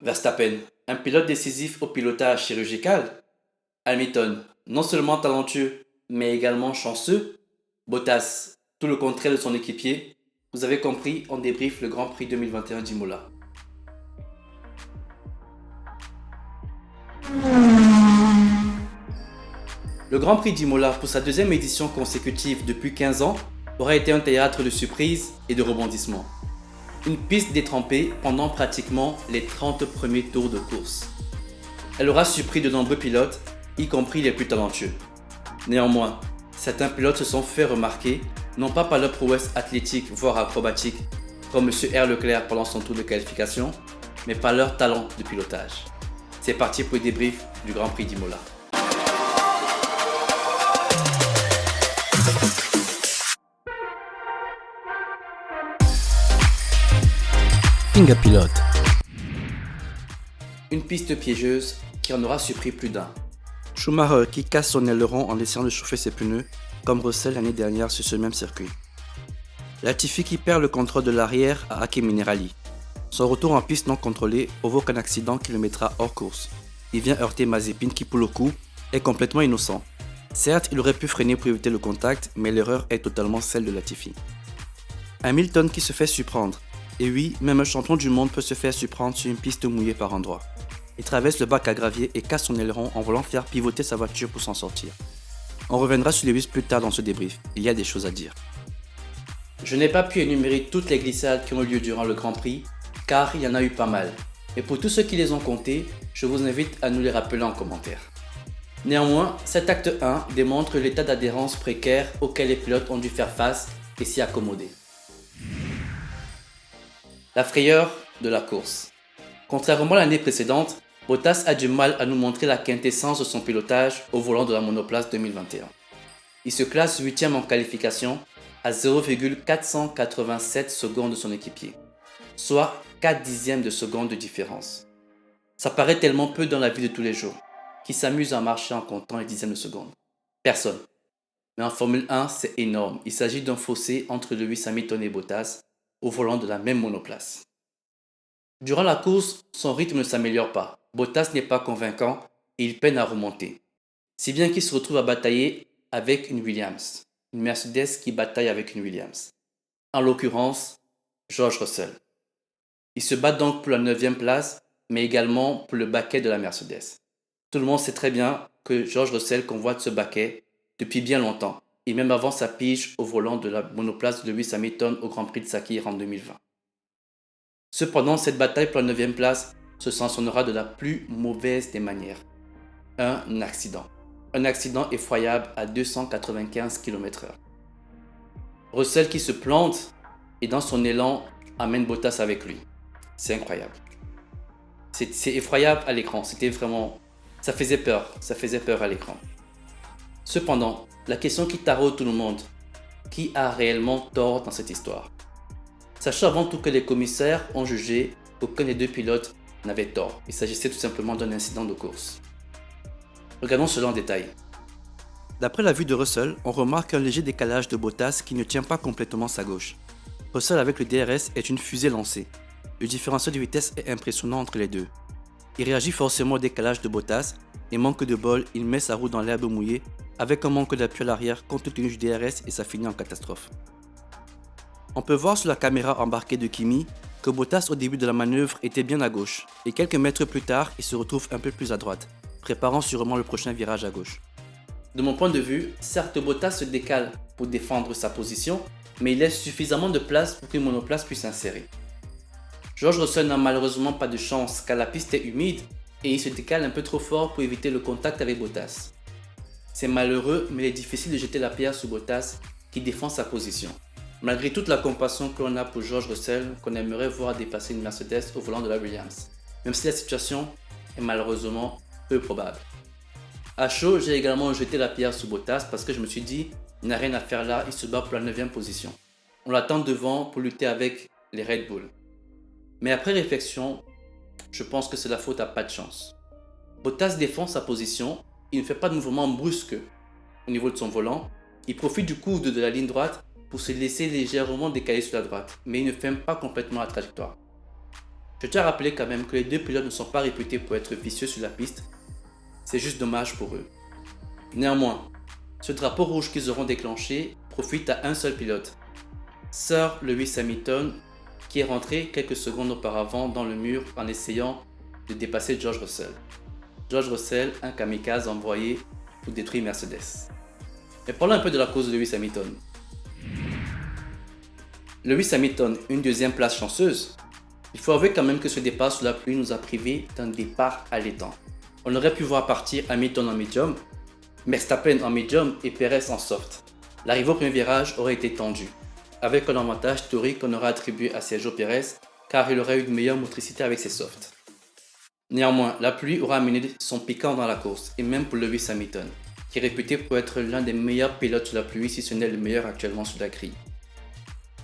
Verstappen, un pilote décisif au pilotage chirurgical. Hamilton, non seulement talentueux, mais également chanceux. Bottas, tout le contraire de son équipier. Vous avez compris, on débriefe le Grand Prix 2021 d'Imola. Le Grand Prix d'Imola, pour sa deuxième édition consécutive depuis 15 ans, aura été un théâtre de surprises et de rebondissements. Une piste détrempée pendant pratiquement les 30 premiers tours de course. Elle aura surpris de nombreux pilotes, y compris les plus talentueux. Néanmoins, certains pilotes se sont fait remarquer, non pas par leur prouesse athlétique voire acrobatique, comme M. R. Leclerc pendant son tour de qualification, mais par leur talent de pilotage. C'est parti pour le débrief du Grand Prix d'Imola. Finga Pilote. Une piste piégeuse qui en aura surpris plus d'un. Schumacher qui casse son aileron en essayant de chauffer ses pneus, comme Russell l'année dernière sur ce même circuit. Latifi qui perd le contrôle de l'arrière à Aki Minerali. Son retour en piste non contrôlé provoque un accident qui le mettra hors course. Il vient heurter Mazepin qui pour le coup est complètement innocent. Certes, il aurait pu freiner pour éviter le contact, mais l'erreur est totalement celle de Latifi. Hamilton qui se fait surprendre. Et oui, même un champion du monde peut se faire surprendre sur une piste mouillée par endroits. Il traverse le bac à gravier et casse son aileron en voulant faire pivoter sa voiture pour s'en sortir. On reviendra sur Lewis plus tard dans ce débrief, il y a des choses à dire. Je n'ai pas pu énumérer toutes les glissades qui ont eu lieu durant le Grand Prix, car il y en a eu pas mal. Et pour tous ceux qui les ont comptées, je vous invite à nous les rappeler en commentaire. Néanmoins, cet acte 1 démontre l'état d'adhérence précaire auquel les pilotes ont dû faire face et s'y accommoder. La frayeur de la course. Contrairement à l'année précédente, Bottas a du mal à nous montrer la quintessence de son pilotage au volant de la monoplace 2021. Il se classe 8e en qualification à 0,487 secondes de son équipier, soit 4 dixièmes de seconde de différence. Ça paraît tellement peu dans la vie de tous les jours, qui s'amuse à marcher en comptant les dixièmes de seconde. Personne. Mais en Formule 1, c'est énorme. Il s'agit d'un fossé entre Lewis Hamilton et Bottas au volant de la même monoplace. Durant la course, son rythme ne s'améliore pas. Bottas n'est pas convaincant et il peine à remonter. Si bien qu'il se retrouve à batailler avec une Williams. Une Mercedes qui bataille avec une Williams. En l'occurrence, George Russell. Il se bat donc pour la 9e place, mais également pour le baquet de la Mercedes. Tout le monde sait très bien que George Russell convoite ce baquet depuis bien longtemps, et même avant sa pige au volant de la monoplace de Lewis Hamilton au Grand Prix de Sakir en 2020. Cependant, cette bataille pour la 9e place se sanctionnera de la plus mauvaise des manières. Un accident. Un accident effroyable à 295 km/h. Russell qui se plante et dans son élan amène Bottas avec lui. C'est incroyable. C'est effroyable à l'écran. C'était vraiment... Ça faisait peur à l'écran. Cependant, la question qui taraude tout le monde, qui a réellement tort dans cette histoire? Sachant avant tout que les commissaires ont jugé qu'aucun des deux pilotes n'avait tort. Il s'agissait tout simplement d'un incident de course. Regardons cela en détail. D'après la vue de Russell, on remarque un léger décalage de Bottas qui ne tient pas complètement sa gauche. Russell avec le DRS est une fusée lancée. Le différentiel de vitesse est impressionnant entre les deux. Il réagit forcément au décalage de Bottas et manque de bol, il met sa roue dans l'herbe mouillée avec un manque d'appui à l'arrière compte tenu du DRS et ça finit en catastrophe. On peut voir sur la caméra embarquée de Kimi que Bottas au début de la manœuvre était bien à gauche et quelques mètres plus tard il se retrouve un peu plus à droite, préparant sûrement le prochain virage à gauche. De mon point de vue, certes Bottas se décale pour défendre sa position, mais il laisse suffisamment de place pour qu'une monoplace puisse s'insérer. George Russell n'a malheureusement pas de chance car la piste est humide et il se décale un peu trop fort pour éviter le contact avec Bottas. C'est malheureux, mais il est difficile de jeter la pierre sur Bottas qui défend sa position. Malgré toute la compassion que l'on a pour George Russell, qu'on aimerait voir dépasser une Mercedes au volant de la Williams, même si la situation est malheureusement peu probable. À chaud, j'ai également jeté la pierre sur Bottas parce que je me suis dit, il n'a rien à faire là, il se bat pour la 9e position. On l'attend devant pour lutter avec les Red Bull. Mais après réflexion, je pense que c'est la faute à pas de chance. Bottas défend sa position, il ne fait pas de mouvement brusque au niveau de son volant, il profite du coude de la ligne droite pour se laisser légèrement décaler sur la droite, mais il ne ferme pas complètement la trajectoire. Je tiens à rappeler quand même que les deux pilotes ne sont pas réputés pour être vicieux sur la piste, c'est juste dommage pour eux. Néanmoins, ce drapeau rouge qu'ils auront déclenché profite à un seul pilote, Sir Lewis Hamilton, qui est rentré quelques secondes auparavant dans le mur en essayant de dépasser George Russell. George Russell, un kamikaze envoyé pour détruire Mercedes. Mais parlons un peu de la cause de Lewis Hamilton. Lewis Hamilton, une deuxième place chanceuse. Il faut avouer quand même que ce départ sous la pluie nous a privés d'un départ allaitant. On aurait pu voir partir Hamilton en médium, Verstappen en médium et Perez en soft. L'arrivée au premier virage aurait été tendue, avec un avantage théorique qu'on aurait attribué à Sergio Perez car il aurait eu une meilleure motricité avec ses softs. Néanmoins, la pluie aura amené son piquant dans la course, et même pour Lewis Hamilton, qui est réputé pour être l'un des meilleurs pilotes sous la pluie si ce n'est le meilleur actuellement sous la grille.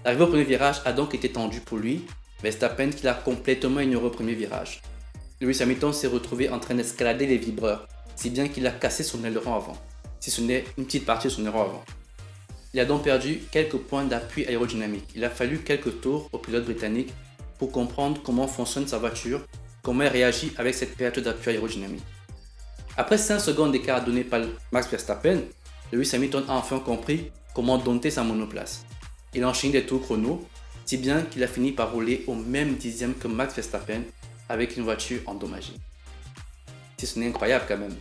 L'arrivée au premier virage a donc été tendue pour lui, Verstappen qui l'a complètement ignoré au premier virage. Lewis Hamilton s'est retrouvé en train d'escalader les vibreurs, si bien qu'il a cassé son aileron avant, si ce n'est une petite partie de son aileron avant. Il a donc perdu quelques points d'appui aérodynamique. Il a fallu quelques tours au pilote britannique pour comprendre comment fonctionne sa voiture, comment elle réagit avec cette perte d'appui aérodynamique. Après 5 secondes d'écart donné par Max Verstappen, Lewis Hamilton a enfin compris comment dompter sa monoplace. Il a enchaîné des tours chrono, si bien qu'il a fini par rouler au même dixième que Max Verstappen avec une voiture endommagée. Si ce n'est incroyable quand même.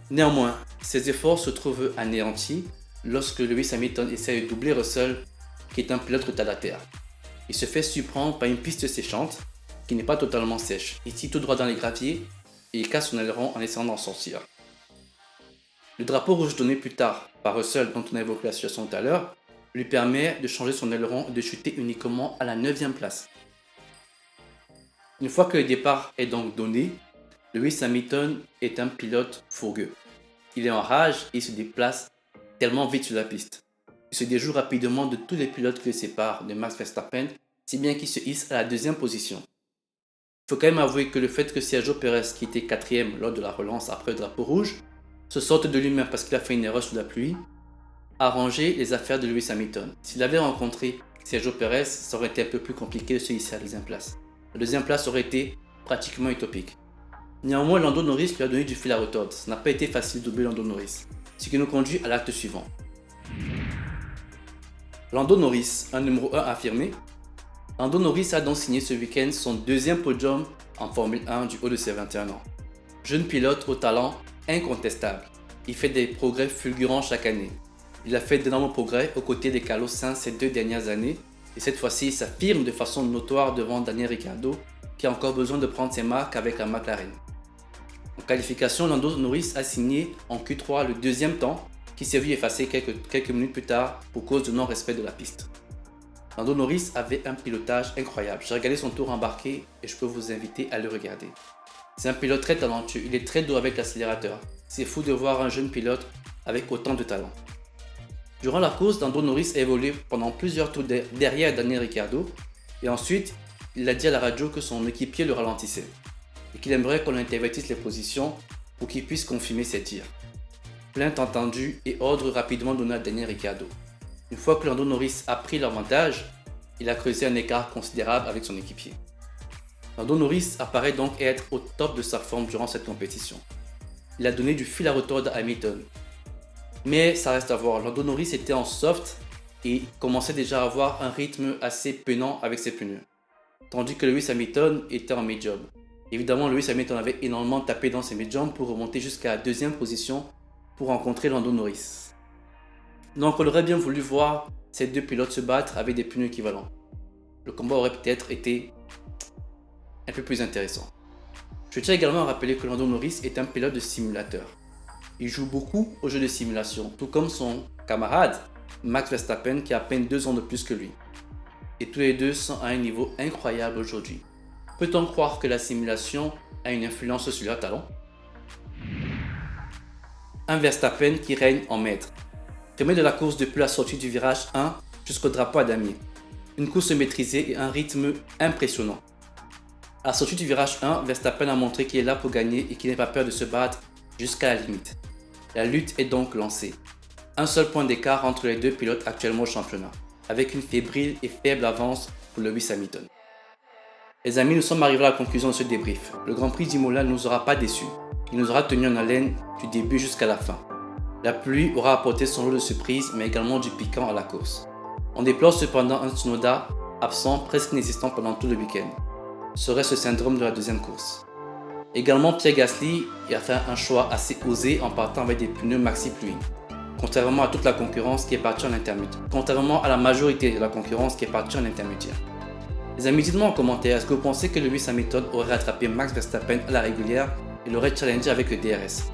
Néanmoins, ses efforts se trouvent anéantis lorsque Lewis Hamilton essaie de doubler Russell, qui est un pilote retardataire. Il se fait surprendre par une piste séchante, qui n'est pas totalement sèche. Il tire tout droit dans les graviers et il casse son aileron en essayant d'en sortir. Le drapeau rouge donné plus tard par Russell, dont on a évoqué la situation tout à l'heure, lui permet de changer son aileron et de chuter uniquement à la 9e place. Une fois que le départ est donc donné, Lewis Hamilton est un pilote fougueux. Il est en rage et il se déplace tellement vite sur la piste. Il se déjoue rapidement de tous les pilotes qui le séparent de Max Verstappen, si bien qu'il se hisse à la 2e position. Il faut quand même avouer que le fait que Sergio Perez, qui était 4e lors de la relance après le drapeau rouge, se sorte de lui-même parce qu'il a fait une erreur sous la pluie, a arrangé les affaires de Lewis Hamilton. S'il avait rencontré Sergio Perez, ça aurait été un peu plus compliqué de se hisser à la 2e place. La 2e place aurait été pratiquement utopique. Néanmoins, Lando Norris lui a donné du fil à retordre. Ça n'a pas été facile de doubler Lando Norris, ce qui nous conduit à l'acte suivant. Lando Norris, un numéro 1 affirmé. Lando Norris a donc signé ce week-end son 2e podium en Formule 1 du haut de ses 21 ans. Jeune pilote au talent incontestable, il fait des progrès fulgurants chaque année. Il a fait d'énormes progrès aux côtés de Carlos Sainz ces 2 dernières années et cette fois-ci il s'affirme de façon notoire devant Daniel Ricciardo qui a encore besoin de prendre ses marques avec la McLaren. En qualification, Lando Norris a signé en Q3 le 2e temps qui s'est vu effacé quelques minutes plus tard pour cause de non-respect de la piste. Lando Norris avait un pilotage incroyable. J'ai regardé son tour embarqué et je peux vous inviter à le regarder. C'est un pilote très talentueux, il est très doux avec l'accélérateur. C'est fou de voir un jeune pilote avec autant de talent. Durant la course, Lando Norris a évolué pendant plusieurs tours derrière Daniel Ricciardo et ensuite il a dit à la radio que son équipier le ralentissait et qu'il aimerait qu'on intervertisse les positions pour qu'il puisse confirmer ses tirs. Plainte entendue et ordre rapidement donné à Daniel Ricciardo. Une fois que Lando Norris a pris l'avantage, il a creusé un écart considérable avec son équipier. Lando Norris apparaît donc être au top de sa forme durant cette compétition. Il a donné du fil à retordre à Hamilton. Mais ça reste à voir, Lando Norris était en soft et commençait déjà à avoir un rythme assez peinant avec ses pneus. Tandis que Lewis Hamilton était en médium. Évidemment, Lewis Hamilton avait énormément tapé dans ses médiums pour remonter jusqu'à la 2e position pour rencontrer Lando Norris. Donc on aurait bien voulu voir ces deux pilotes se battre avec des pneus équivalents. Le combat aurait peut-être été un peu plus intéressant. Je tiens également à rappeler que Lando Norris est un pilote de simulateur. Il joue beaucoup aux jeux de simulation, tout comme son camarade Max Verstappen qui a à peine 2 ans de plus que lui. Et tous les deux sont à un niveau incroyable aujourd'hui. Peut-on croire que la simulation a une influence sur leur talent? Un Verstappen qui règne en maître. Premier de la course depuis la sortie du virage 1 jusqu'au drapeau à damier. Une course maîtrisée et un rythme impressionnant. À la sortie du virage 1, Verstappen a montré qu'il est là pour gagner et qu'il n'a pas peur de se battre jusqu'à la limite. La lutte est donc lancée. Un seul point d'écart entre les deux pilotes actuellement au championnat, avec une fébrile et faible avance pour Lewis Hamilton. Les amis, nous sommes arrivés à la conclusion de ce débrief. Le Grand Prix d'Imola ne nous aura pas déçus. Il nous aura tenus en haleine du début jusqu'à la fin. La pluie aura apporté son lot de surprises, mais également du piquant à la course. On déplore cependant un Tsunoda absent, presque inexistant pendant tout le week-end. Serait ce syndrome de la deuxième course. Également, Pierre Gasly a fait un choix assez osé en partant avec des pneus maxi pluie. Contrairement à toute la concurrence qui est partie en intermédiaire. Contrairement à la majorité de la concurrence qui est partie en intermédiaire. Les amis, dites-moi en commentaire, est-ce que vous pensez que Lewis Hamilton aurait rattrapé Max Verstappen à la régulière et l'aurait challengé avec le DRS?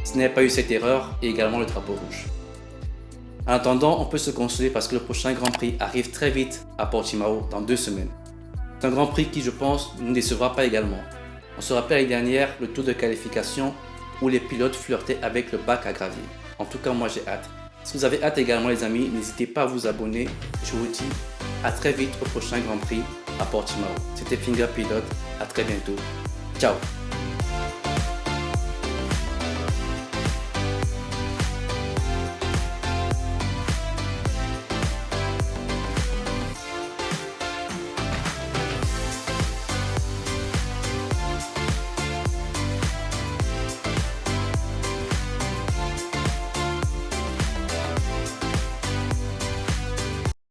S'il n'avait pas eu cette erreur et également le drapeau rouge. En attendant, on peut se consoler parce que le prochain Grand Prix arrive très vite à Portimao dans 2 semaines. C'est un Grand Prix qui, je pense, ne décevra pas également. On se rappelle l'année dernière le tour de qualification où les pilotes flirtaient avec le bac à gravier. En tout cas, moi j'ai hâte. Si vous avez hâte également les amis, n'hésitez pas à vous abonner. Je vous dis à très vite au prochain Grand Prix à Portimao. C'était Finger Pilot, à très bientôt. Ciao.